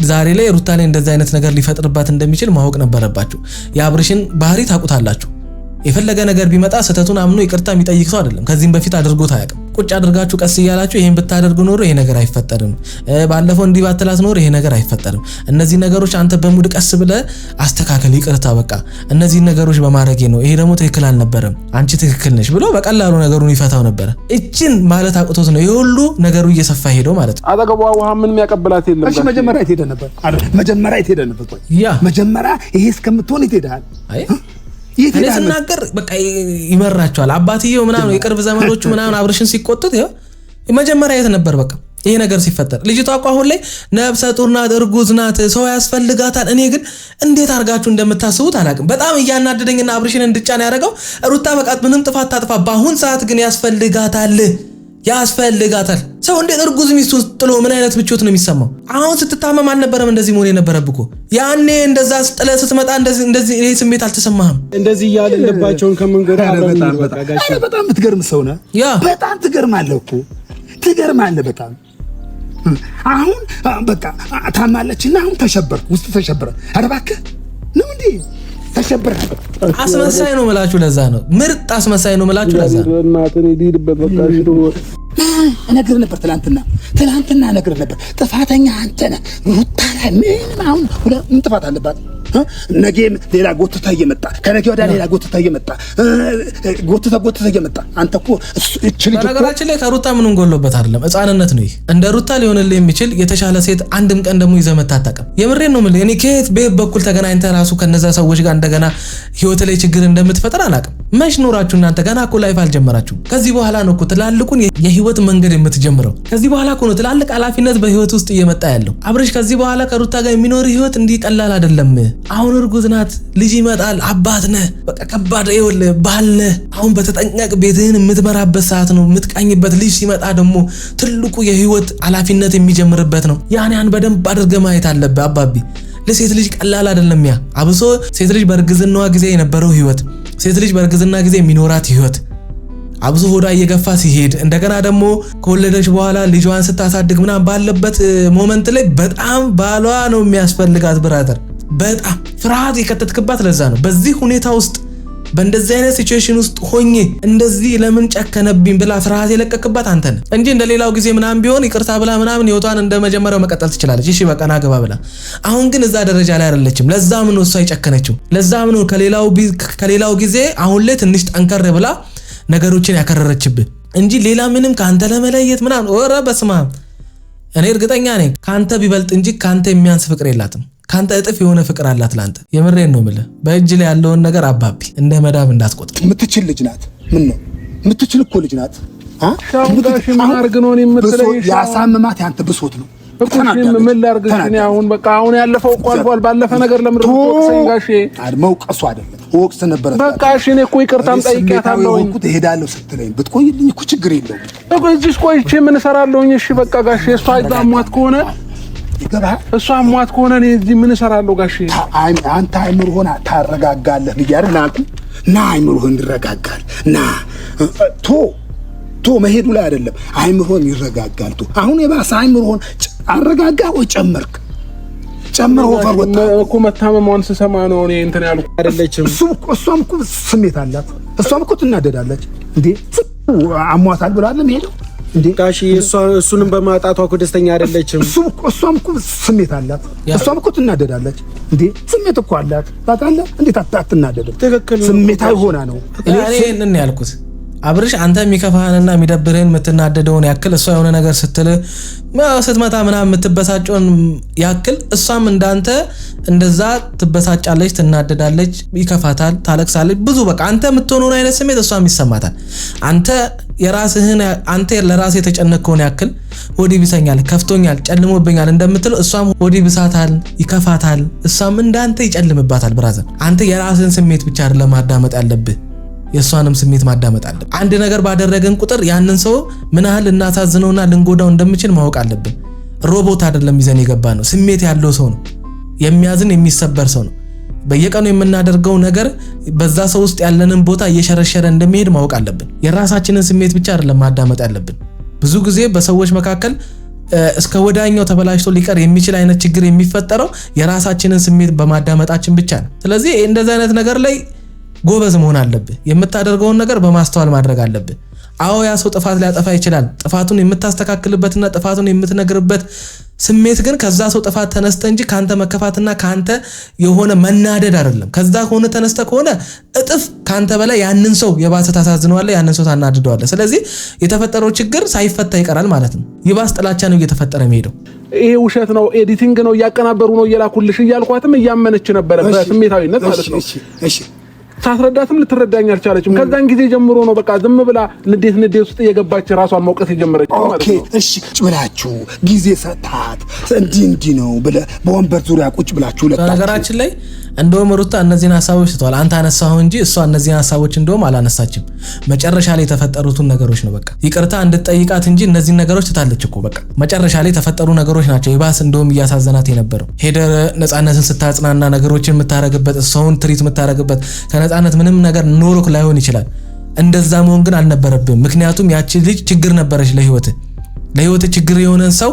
ዛሬ ላይ ሩታ ላይ እንደዚህ አይነት ነገር ሊፈጥርባት እንደሚችል ማወቅ ነበረባችሁ። የአብርሽን ባህሪ ታውቁታላችሁ። የፈለገ ነገር ቢመጣ ስህተቱን አምኖ ይቅርታ የሚጠይቅ ሰው አይደለም። ከዚህም በፊት አድርጎት አያውቅም። ቁጭ አድርጋችሁ ቀስ እያላችሁ ይሄን ብታደርጉ ኖሮ ይሄ ነገር አይፈጠርም፣ ባለፈው እንዲህ ባትላት ኖሮ ይሄ ነገር አይፈጠርም፣ እነዚህ ነገሮች አንተ በሙድ ቀስ ብለህ አስተካከል፣ ይቅርታ በቃ እነዚህ ነገሮች በማድረጌ ነው፣ ይሄ ደግሞ ትክክል አልነበረም፣ አንቺ ትክክል ነሽ ብሎ በቀላሉ ነገሩን ይፈታው ነበር። እችን ማለት አቅቶት ነው የሁሉ ነገሩ እየሰፋ ሄደው ማለት ነው። አጠገቧ ውሃ ምንም ያቀብላት የለም። እሺ መጀመሪያ የት ሄደ ነበር? መጀመሪያ የት ሄደ ነበር? ያ መጀመሪያ ይሄ እስከምትሆን የት ሄደሃል? እኔ ስናገር በቃ ይመራቸዋል። አባትየው ምናምን የቅርብ ዘመዶቹ ምናምን አብርሽን ሲቆጡት ይኸው መጀመሪያ የት ነበር? በቃ ይሄ ነገር ሲፈጠር ልጅቷ እኮ አሁን ላይ ነፍሰ ጡር ናት፣ እርጉዝ ናት፣ ሰው ያስፈልጋታል። እኔ ግን እንዴት አድርጋችሁ እንደምታስቡት አላውቅም። በጣም እያናደደኝና አብርሽን እንድጫን ያደረገው ሩታ በቃ ምንም ጥፋት ታጥፋ፣ በአሁን ሰዓት ግን ያስፈልጋታል። ሰው እንዴት እርጉዝ ሚስቱን ጥሎ ምን አይነት ምቾት ነው የሚሰማው? አሁን ስትታመም አልነበረም እንደዚህ መሆን የነበረብህ እኮ። ያኔ እንደዛ ጥለህ ስትመጣ እንደዚህ ይሄ ስሜት አልተሰማህም? እንደዚህ እያልን ልባቸውን ከመንገዱ በጣም የምትገርም ሰው ነህ። በጣም ትገርማለህ እኮ ትገርማለህ በጣም። አሁን በቃ ታማለችና አሁን ተሸበር ውስጥ ተሸበረ። ኧረ እባክህ ነው እንዴ ተሸበረ። አስመሳይ ነው ምላችሁ፣ ለዛ ነው ምርጥ አስመሳይ ነው ምላችሁ፣ ለዛ ነው እናንተ ዲድበት በቃ ሽዶ ነገር ነበር ትላንትና ነገር ነበር። ጥፋተኛ አንተ ነህ። ሩታ ላይ ምን አሁን ምን ጥፋት አለባት? ነገም ሌላ ጎትታ እየመጣ ከነገ ወዲያ ሌላ ጎትታ እየመጣ አንተ እኮ እቺ ልጅ በነገራችን ላይ ከሩታ ምንም ጎሎበት አይደለም፣ ሕፃንነት ነው። ይሄ እንደ ሩታ ሊሆንልህ የሚችል የተሻለ ሴት አንድም ቀን ደግሞ ይዘህ መታ አታውቅም። የምሬን ነው የምልህ። እኔ ከየት በየት በኩል ተገናኝተህ ራሱ ከነዛ ሰዎች ጋር እንደገና ህይወት ላይ ችግር እንደምትፈጥር አላውቅም። መች ኖራችሁ እናንተ? ገና እኮ ላይፍ አልጀመራችሁም። ከዚህ በኋላ ነው እኮ ትላልቁን የህይወት መንገድ የምትጀምረው። ከዚህ በኋላ እኮ ነው ትላልቅ ኃላፊነት በህይወት ውስጥ እየመጣ ያለው። አብርሽ ከዚህ በኋላ ከሩታ ጋር የሚኖር ህይወት እንዲህ ቀላል አይደለም። አሁን እርጉዝ ናት፣ ልጅ ይመጣል፣ አባት ነህ፣ በቃ ከባድ ይኸውልህ ባል ነህ። አሁን በተጠንቀቅ ቤትህን የምትመራበት ሰዓት ነው፣ የምትቃኝበት። ልጅ ሲመጣ ደግሞ ትልቁ የህይወት ኃላፊነት የሚጀምርበት ነው። ያን በደንብ አድርገህ ማየት አለብህ አባቢ። ለሴት ልጅ ቀላል አይደለም ያ። አብሶ ሴት ልጅ በእርግዝናዋ ጊዜ የነበረው ህይወት፣ ሴት ልጅ በእርግዝና ጊዜ የሚኖራት ህይወት አብዙ ሆዳ እየገፋ ሲሄድ እንደገና ደግሞ ከወለደች በኋላ ልጇን ስታሳድግ ምናምን ባለበት ሞመንት ላይ በጣም ባሏ ነው የሚያስፈልጋት ብራዘር። በጣም ፍርሃት የከተትክባት ለዛ ነው። በዚህ ሁኔታ ውስጥ በእንደዚህ አይነት ሲቹዌሽን ውስጥ ሆኜ እንደዚህ ለምን ጨከነብኝ ብላ ፍርሃት የለቀቅባት አንተ ነህ እንጂ እንደሌላው ጊዜ ምናምን ቢሆን ይቅርታ ብላ ምናምን ህይወቷን እንደመጀመሪያው መቀጠል ትችላለች። እሺ በቃ ና ግባ ብላ። አሁን ግን እዛ ደረጃ ላይ አይደለችም። ለዛም ነው እሷ የጨከነችው። ለዛም ነው ከሌላው ጊዜ አሁን ላይ ትንሽ ጠንከር ብላ ነገሮችን ያከረረችብህ እንጂ ሌላ ምንም ካንተ ለመለየት ምናምን ወረ በስማ እኔ እርግጠኛ ነኝ ካንተ ቢበልጥ እንጂ ካንተ የሚያንስ ፍቅር የላትም። ካንተ እጥፍ የሆነ ፍቅር አላት ላንተ። የምሬን ነው የምልህ። በእጅ ላይ ያለውን ነገር አባቢ እንደ መዳብ እንዳትቆጥር። የምትችል ልጅ ናት። ምን ነው የምትችል እኮ ልጅ ናት። ሻውጋሽ ምን አርግ ነው የምትለኝ? ያሳመማት ያንተ ብሶት ነው። ምን ላርግሽ ነው? አሁን በቃ አሁን ያለፈው እኮ አልፏል። ባለፈ ነገር ለምን ትወቅሰኝ ጋሼ? መውቀሱ አይደለም ወቅስ ነበር። በቃ እሺ እኔ እኮ ይቅርታም ጠይቄያታለሁ። እሄዳለሁ ስትለኝ ብትቆይልኝ እኮ ችግር የለውም እኮ እዚህ ቆይቼ ምን እሰራለሁኝ? እሺ በቃ ጋሼ እሷ አሟት ከሆነ እሷ አሟት ከሆነ እኔ እዚህ ምን እሰራለሁ ጋሼ? አንተ አይምሮህን ታረጋጋለህ ብያለሁ። ና አይምሮህን ይረጋጋል። ና ቶ መሄዱ ላይ አይደለም አይምሮህን ይረጋጋል። አሁን የባሰ አይምሮህን አረጋጋ ወይ ጨመርክ? ጨምሮ ወጣ እኮ መታመሟን ስሰማ ነው እኔ እንትን ያልኩ አይደለችም። እሷም እኮ ስሜት አላት። እሷም እኮ ትናደዳለች እንዴ አሟታል ብላለ ሄደው እንዴ ጋሺ እሱንም በማጣቷ እኮ ደስተኛ አይደለችም። እሷም እኮ ስሜት አላት። እሷም እኮ ትናደዳለች እንዴ ስሜት እኮ አላት። ታውቃለህ እንዴት አትናደድም? ትክክል ስሜታዊ ሆና ነው። እኔ እኔን ያልኩት አብርሽ አንተ የሚከፋህንና የሚደብርህን የምትናደደውን ያክል እሷ የሆነ ነገር ስትል ስትመታ ምናምን የምትበሳጨውን ያክል እሷም እንዳንተ እንደዛ ትበሳጫለች፣ ትናደዳለች፣ ይከፋታል፣ ታለቅሳለች። ብዙ በቃ አንተ የምትሆነውን አይነት ስሜት እሷም ይሰማታል። አንተ ለራስህ የተጨነቀውን ያክል ሆዲ ቢሰኛል፣ ከፍቶኛል፣ ጨልሞብኛል እንደምትለው እሷም ሆዲ ብሳታል፣ ይከፋታል፣ እሷም እንዳንተ ይጨልምባታል። ብራዘር አንተ የራስህን ስሜት ብቻ አይደለም ማዳመጥ ያለብህ የሷንም ስሜት ማዳመጥ አለብን። አንድ ነገር ባደረገን ቁጥር ያንን ሰው ምን ያህል እናሳዝነውና ልንጎዳው እንደምችል ማወቅ አለብን። ሮቦት አይደለም ይዘን የገባ ነው። ስሜት ያለው ሰው ነው። የሚያዝን የሚሰበር ሰው ነው። በየቀኑ የምናደርገው ነገር በዛ ሰው ውስጥ ያለንን ቦታ እየሸረሸረ እንደሚሄድ ማወቅ አለብን። የራሳችንን ስሜት ብቻ አይደለም ማዳመጥ ያለብን። ብዙ ጊዜ በሰዎች መካከል እስከ ወዳኛው ተበላሽቶ ሊቀር የሚችል አይነት ችግር የሚፈጠረው የራሳችንን ስሜት በማዳመጣችን ብቻ ነው። ስለዚህ እንደዛ አይነት ነገር ላይ ጎበዝ መሆን አለብህ። የምታደርገውን ነገር በማስተዋል ማድረግ አለብህ። አዎ ያ ሰው ጥፋት ሊያጠፋ ይችላል። ጥፋቱን የምታስተካክልበትና ጥፋቱን የምትነግርበት ስሜት ግን ከዛ ሰው ጥፋት ተነስተ እንጂ ካንተ መከፋትና ካንተ የሆነ መናደድ አይደለም። ከዛ ሆነ ተነስተ ከሆነ እጥፍ ካንተ በላይ ያንን ሰው የባሰ ታሳዝነዋለህ፣ ያንን ሰው ታናድደዋለህ። ስለዚህ የተፈጠረው ችግር ሳይፈታ ይቀራል ማለት ነው። ይባስ ጥላቻ ነው እየተፈጠረ የሚሄደው። ይሄ ውሸት ነው፣ ኤዲቲንግ ነው፣ እያቀናበሩ ነው እየላኩልሽ እያልኳትም እያመነች ነበር በስሜታዊነት ማለት ነው። እሺ ሳትረዳትም ልትረዳኝ አልቻለችም። ከዛን ጊዜ ጀምሮ ነው በቃ ዝም ብላ ንዴት ውስጥ እየገባች ራሷን መውቀስ የጀመረች ማለት ነው። እሺ ቁጭ ብላችሁ ጊዜ ሰጣት እንዲህ ነው ብለህ በወንበር ዙሪያ ቁጭ ብላችሁ ነገራችን ላይ እንደውም ሩታ እነዚህን ሐሳቦች ስተዋል። አንተ አነሳኸው እንጂ እሷ እነዚህን ሐሳቦች እንደውም አላነሳችም። መጨረሻ ላይ የተፈጠሩትን ነገሮች ነው በቃ ይቅርታ እንድትጠይቃት እንጂ እነዚህን ነገሮች ትታለች እኮ በቃ መጨረሻ ላይ የተፈጠሩ ነገሮች ናቸው ይባስ እንደውም እያሳዘናት የነበረው። ሄደ ነፃነትን ስታጽናና ነገሮችን የምታረግበት ሰውን ትሪት የምታረግበት ከነፃነት ምንም ነገር ኖሮክ ላይሆን ይችላል። እንደዛ መሆን ግን አልነበረብም። ምክንያቱም ያቺ ልጅ ችግር ነበረች ለህይወት ችግር የሆነን ሰው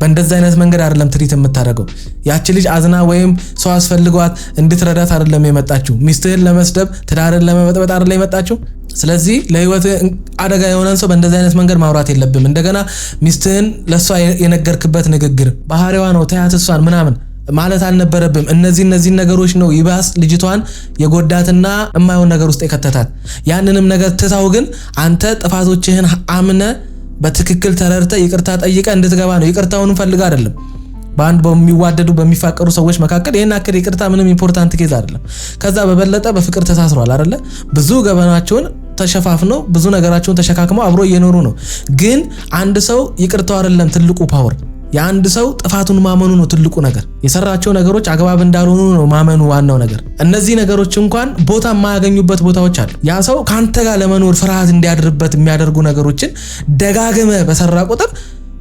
በእንደዛ አይነት መንገድ አይደለም ትሪት የምታደርገው። ያቺ ልጅ አዝና ወይም ሰው አስፈልጓት እንድትረዳት አይደለም የመጣችው። ሚስትህን ለመስደብ ትዳርን ለመበጥበጥ አይደለም የመጣችው። ስለዚህ ለህይወት አደጋ የሆነን ሰው በእንደዛ አይነት መንገድ ማውራት የለብም። እንደገና ሚስትህን ለሷ የነገርክበት ንግግር ባህሪዋ ነው ተያት እሷን ምናምን ማለት አልነበረብም። እነዚህ ነገሮች ነው ይባስ ልጅቷን የጎዳትና የማይሆን ነገር ውስጥ የከተታት። ያንንም ነገር ትታው ግን አንተ ጥፋቶችህን አምነ በትክክል ተረርተ ይቅርታ ጠይቀ እንድትገባ ነው። ይቅርታውንም ፈልጋ አይደለም። በአንድ በሚዋደዱ በሚፋቀሩ ሰዎች መካከል ይሄን አክል ይቅርታ ምንም ኢምፖርታንት ኬዝ አይደለም። ከዛ በበለጠ በፍቅር ተሳስሯል አይደለ? ብዙ ገበናቸውን ተሸፋፍነው ብዙ ነገራቸውን ተሸካክመው አብሮ እየኖሩ ነው። ግን አንድ ሰው ይቅርታው አይደለም ትልቁ ፓወር። የአንድ ሰው ጥፋቱን ማመኑ ነው ትልቁ ነገር። የሰራቸው ነገሮች አግባብ እንዳልሆኑ ነው ማመኑ ዋናው ነገር። እነዚህ ነገሮች እንኳን ቦታ የማያገኙበት ቦታዎች አሉ። ያ ሰው ካንተ ጋር ለመኖር ፍርሃት እንዲያድርበት የሚያደርጉ ነገሮችን ደጋግመ በሰራ ቁጥር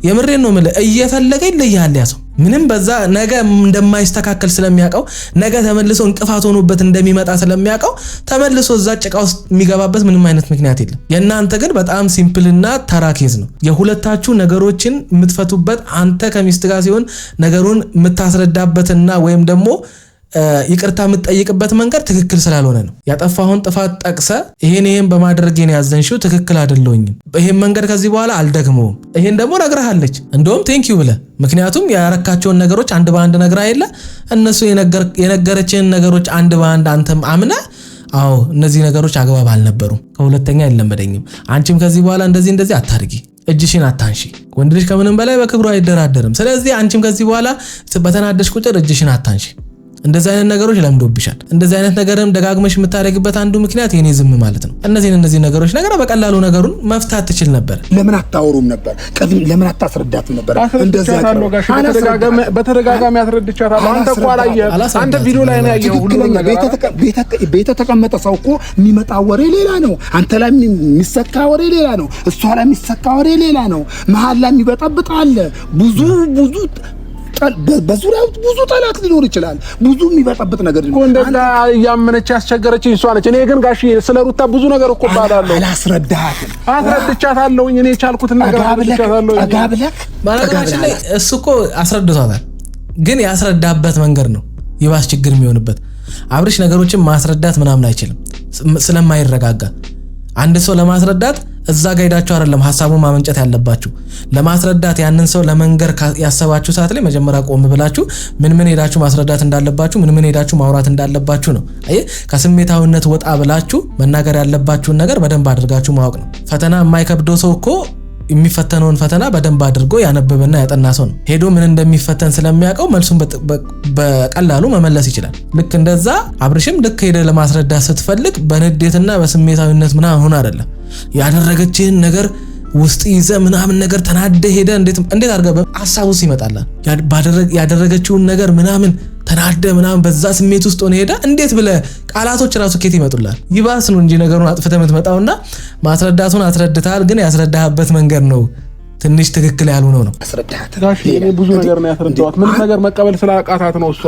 የምሬን ነው የምልህ እየፈለገ ይለያል። ያ ሰው ምንም በዛ ነገ እንደማይስተካከል ስለሚያውቀው ነገ ተመልሶ እንቅፋት ሆኖበት እንደሚመጣ ስለሚያውቀው ተመልሶ እዛ ጭቃ ውስጥ የሚገባበት ምንም አይነት ምክንያት የለም። የእናንተ ግን በጣም ሲምፕልና ተራ ኬዝ ነው። የሁለታችሁ ነገሮችን የምትፈቱበት አንተ ከሚስት ጋር ሲሆን ነገሩን የምታስረዳበትና ወይም ደግሞ ይቅርታ የምትጠይቅበት መንገድ ትክክል ስላልሆነ ነው። ያጠፋውን ጥፋት ጠቅሰ ይሄን በማድረግ ነው ያዘንሽው ትክክል አይደለኝም፣ ይሄን መንገድ ከዚህ በኋላ አልደግመውም፣ ይሄን ደግሞ ነግረሃለች እንደውም ቴንክ ዩ ብለ ምክንያቱም ያረካቸውን ነገሮች አንድ በአንድ ነግራ የለ እነሱ የነገረችን ነገሮች አንድ በአንድ አንተም አምነ አዎ እነዚህ ነገሮች አግባብ አልነበሩም፣ ከሁለተኛ አይለመደኝም፣ አንቺም ከዚህ በኋላ እንደዚህ አታርጊ፣ እጅሽን አታንሺ። ወንድ ልጅ ከምንም በላይ በክብሩ አይደራደርም። ስለዚህ አንቺም ከዚህ በኋላ በተናደሽ ቁጥር እጅሽን አታንሺ። እንደዚህ አይነት ነገሮች ለምዶብሻል። እንደዚህ አይነት ነገርም ደጋግመሽ የምታደርግበት አንዱ ምክንያት የኔ ዝም ማለት ነው። እነዚህ ነገሮች ነገር በቀላሉ ነገሩን መፍታት ትችል ነበር። ለምን አታወሩም ነበር? ለምን አታስረዳትም ነበር? እንደዚህ በተደጋጋሚ አስረድቻታለሁ። አንተ እኮ አላየህ። አንተ ቪዲዮ ላይ ነው ያየኸው። ሁሉንም ነገር ቤተ ተቀመጠ ሰው እኮ የሚመጣ ወሬ ሌላ ነው። አንተ ላይ የሚሰካ ወሬ ሌላ ነው። እሷ ላይ የሚሰካ ወሬ ሌላ ነው። መሀል ላይ የሚበጠብጥ አለ። ብዙ በዙሪያው ብዙ ጠላት ሊኖር ይችላል። ብዙ የሚበጠብጥ ነገር ነው። እንደዛ ያመነች ያስቸገረችኝ እሷ ነች። እኔ ግን ጋሽ ስለ ሩታ ብዙ ነገር እኮ ባላለሁ አላስረዳሃትም። አስረድቻታለሁ። እኔ የቻልኩትን ነገር አስረድቻታለሁ። አጋብለክ ባላጋራችን ላይ እሱ እኮ አስረድቷታል። ግን ያስረዳበት መንገድ ነው ይባስ ችግር የሚሆንበት። አብርሽ ነገሮችን ማስረዳት ምናምን አይችልም ስለማይረጋጋ። አንድ ሰው ለማስረዳት እዛ ጋር ሄዳችሁ አይደለም ሐሳቡን ማመንጨት ያለባችሁ። ለማስረዳት ያንን ሰው ለመንገር ያሰባችሁ ሰዓት ላይ መጀመሪያ ቆም ብላችሁ ምን ሄዳችሁ ማስረዳት እንዳለባችሁ፣ ምን ሄዳችሁ ማውራት እንዳለባችሁ ነው። ከስሜታዊነት ወጣ ብላችሁ መናገር ያለባችሁን ነገር በደንብ አድርጋችሁ ማወቅ ነው። ፈተና የማይከብደው ሰው እኮ የሚፈተነውን ፈተና በደንብ አድርጎ ያነበበና ያጠና ሰው ነው። ሄዶ ምን እንደሚፈተን ስለሚያውቀው መልሱን በቀላሉ መመለስ ይችላል። ልክ እንደዛ አብርሽም ልክ ሄደ ለማስረዳት ስትፈልግ በንዴትና በስሜታዊነት ምናምን ሆነ አይደለም ያደረገችህን ነገር ውስጥ ይዘ ምናምን ነገር ተናደ ሄደ እንዴት አድርገህ ሐሳቡስ ይመጣል? ያደረገችውን ነገር ምናምን ተናደ ምናምን በዛ ስሜት ውስጥ ሆነ ሄዳ እንዴት ብለ ቃላቶች ራሱ ከየት ይመጡላል? ይባስ ነው እንጂ ነገሩን አጥፍተህ የምትመጣውና ማስረዳቱን አስረድተሃል፣ ግን ያስረዳህበት መንገድ ነው ትንሽ ትክክል ያልሆነው ነው። አስረዳሃት ጋሽ እኔ ብዙ ነገር ነው ያስረዳኋት። ምን ነገር መቀበል ስላቃታት ነው እሷ።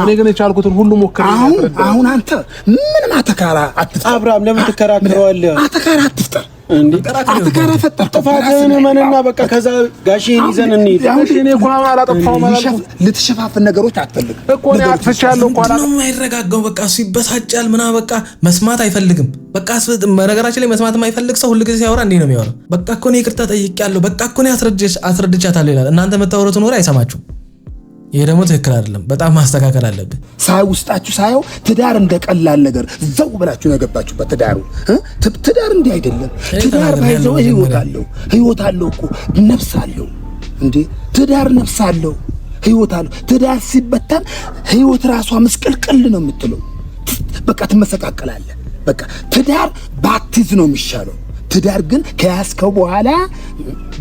እኔ ግን የቻልኩትን ሁሉ ሞክሬ ያስረዳኋት። አሁን አንተ ምን አተካራ አትፍጠር። አብርሃም ለምን ትከራከረዋለህ? አተካራ አትፍጠር። አተካራ ፈጠር። ጥፋትህን እመንና በቃ ከዛ ጋሼን ይዘን እንሂድ። እኔ እኮ አላጠፋሁም ማለት ልትሸፋፍን ነገሮች አትፈልግ እኮ ነው። አጥፍቻለሁ እኮ ነው የማይረጋጋው። በቃ እሱ ይበሳጫል ምናምን በቃ መስማት አይፈልግም። በቃ ነገራችን ላይ መስማት የማይፈልግ ሰው ሁሉ ጊዜ ሲያወራ እንዴ ነው የሚያወራው? በቃ እኮ ነው ይቅርታ ጠይቄያለሁ፣ በቃ እኮ ነው አስረድቻታለሁ ይላል። እናንተ የምታወሩትን ወሬ አይሰማችሁም። ይሄ ደግሞ ትክክል አይደለም። በጣም ማስተካከል አለብን። ውስጣችሁ ሳየው ትዳር እንደቀላል ነገር ዘው ብላችሁ ነው የገባችሁበት። ትዳር እንዲህ አይደለም። ትዳር ባይዘው ህይወት አለው እኮ ነፍስ አለው እንዴ። ትዳር ነፍስ አለው፣ ህይወት አለው። ትዳር ሲበተን ህይወት ራሷ መስቀልቀል ነው የምትለው። በቃ ትመሰቃቀላለህ። በቃ ትዳር ባትይዝ ነው የሚሻለው። ትዳር ግን ከያዝከው በኋላ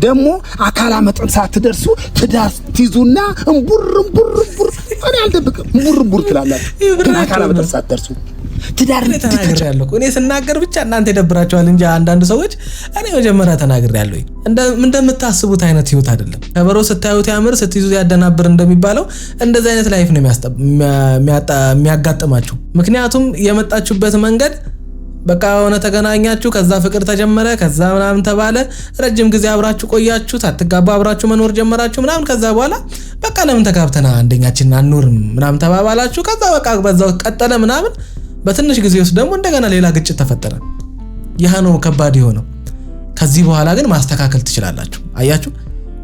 ደግሞ አካላ መጠን ሳትደርሱ ትዳር ትይዙና እምቡር እኔ አልደብቅም እምቡር ትላላችሁ። ግን አካላ መጠን ሳትደርሱ ትዳር ተናግሬያለሁ። እኔ ስናገር ብቻ እናንተ ይደብራችኋል እንጂ አንዳንድ ሰዎች እኔ መጀመሪያ ተናግሬያለሁ። እንደምታስቡት አይነት ህይወት አይደለም። ከበሮ ስታዩት ያምር ስትይዙ ያደናብር እንደሚባለው እንደዚህ አይነት ላይፍ ነው የሚያጋጥማችሁ። ምክንያቱም የመጣችሁበት መንገድ በቃ ሆነ ተገናኛችሁ፣ ከዛ ፍቅር ተጀመረ፣ ከዛ ምናምን ተባለ፣ ረጅም ጊዜ አብራችሁ ቆያችሁ፣ ሳትጋባ አብራችሁ መኖር ጀመራችሁ ምናምን። ከዛ በኋላ በቃ ለምን ተጋብተና አንደኛችን አንኖርም ምናምን ተባባላችሁ። ከዛ በቃ በዛው ቀጠለ ምናምን። በትንሽ ጊዜ ውስጥ ደግሞ እንደገና ሌላ ግጭት ተፈጠረ። ያ ነው ከባድ የሆነው። ከዚህ በኋላ ግን ማስተካከል ትችላላችሁ። አያችሁ፣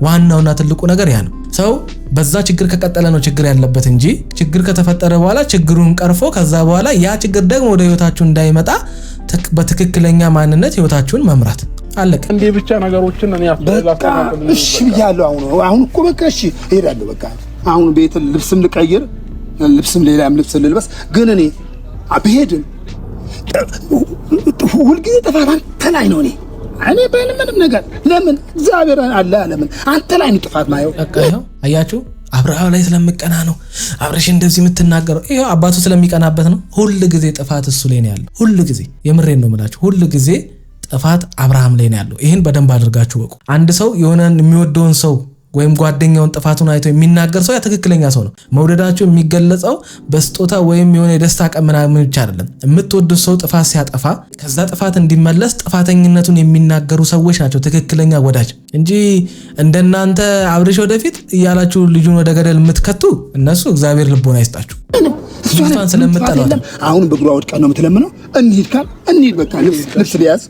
ዋናውና ትልቁ ነገር ያ ነው። ሰው በዛ ችግር ከቀጠለ ነው ችግር ያለበት እንጂ ችግር ከተፈጠረ በኋላ ችግሩን ቀርፎ ከዛ በኋላ ያ ችግር ደግሞ ወደ ህይወታችሁ እንዳይመጣ በትክክለኛ ማንነት ህይወታችሁን መምራት አለቀ። እንዴ ብቻ ነገሮችን እኔ አስተላልፋለሁ። እሺ ብያለሁ። አሁን እኮ በቃ እሺ እሄዳለሁ። በቃ አሁን ቤት ልብስም ልቀይር፣ ልብስም ሌላም ልብስ ልልበስ። ግን እኔ አብሄድም ሁልጊዜ ጥፋት አንተ ላይ ነው። እኔ ምንም ነገር ለምን እግዚአብሔር አለ ለምን አንተ ላይ ነው ጥፋት ማየው። አያችሁ፣ አብርሃም ላይ ስለምቀና ነው አብርሽ እንደዚህ የምትናገረው። ይሄው አባቱ ስለሚቀናበት ነው። ሁሉ ጊዜ ጥፋት እሱ ላይ ነው ያለው። ሁሉ ጊዜ የምሬን ነው የምላችሁ፣ ሁሉ ጊዜ ጥፋት አብርሃም ላይ ነው ያለው። ይሄን በደንብ አድርጋችሁ ወቁ። አንድ ሰው የሆነን የሚወደውን ሰው ወይም ጓደኛውን ጥፋቱን አይቶ የሚናገር ሰው ያ ትክክለኛ ሰው ነው። መውደዳቸው የሚገለጸው በስጦታ ወይም የሆነ የደስታ ቀን ምናምን ብቻ አይደለም። የምትወዱት ሰው ጥፋት ሲያጠፋ ከዛ ጥፋት እንዲመለስ ጥፋተኝነቱን የሚናገሩ ሰዎች ናቸው ትክክለኛ ወዳጅ እንጂ እንደናንተ አብርሽ ወደፊት እያላችሁ ልጁን ወደ ገደል የምትከቱ እነሱ እግዚአብሔር ልቦና ይስጣችሁ። እሷን ስለምትጠሏት አሁን በእግሯ ወድቃ ነው የምትለምነው። እንሂድ ካል እንሂድ፣ በቃ ልብስ ሊያዝ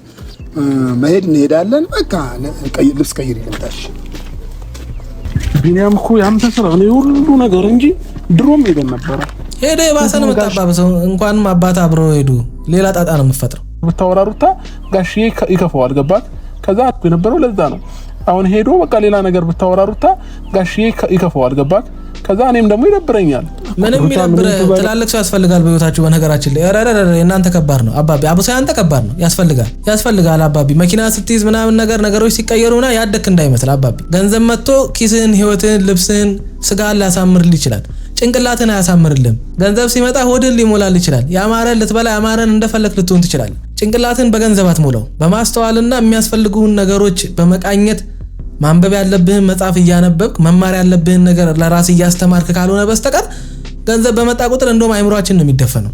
መሄድ እንሄዳለን። በቃ ልብስ ቀይር ይለምታሽ። ቢኒያም እኮ ያንተ ስራ ነው ሁሉ ነገር እንጂ ድሮም ሄደን ነበር። ሄደ የባሰ ነው መጣባበሰው። እንኳንም አባት አብረው ሄዱ ሌላ ጣጣ ነው የምትፈጥረው። ብታወራሩታ ጋሽዬ ይከፋዋል። ገባት? ከዛ የነበረው ለዛ ነው። አሁን ሄዶ በቃ ሌላ ነገር ብታወራሩታ ጋሽዬ ይከፋዋል። ገባት? ከዛ እኔም ደግሞ ይደብረኛል። ምንም ይደብረ ትላልቅ ሰው ያስፈልጋል በህይወታችሁ። በነገራችን ላይ እናንተ ከባድ ነው አባቢ፣ አቡሳይ አንተ ከባድ ነው። ያስፈልጋል አባቢ። መኪና ስትይዝ ምናምን ነገሮች ሲቀየሩና ያደክ እንዳይመስል አባቢ። ገንዘብ መጥቶ ኪስህን፣ ህይወትህን፣ ልብስህን፣ ስጋህን ሊያሳምርልህ ይችላል፣ ጭንቅላትን አያሳምርልህም። ገንዘብ ሲመጣ ሆድን ሊሞላል ይችላል። ያማረን ልትበላ ያማረን እንደፈለክ ልትሆን ትችላለህ። ጭንቅላትን በገንዘብ አትሞላው። በማስተዋልና የሚያስፈልጉን ነገሮች በመቃኘት ማንበብ ያለብህን መጽሐፍ እያነበብክ መማር ያለብህን ነገር ለራስ እያስተማርክ ካልሆነ በስተቀር ገንዘብ በመጣ ቁጥር እንደውም አይምሮአችን ነው የሚደፈነው።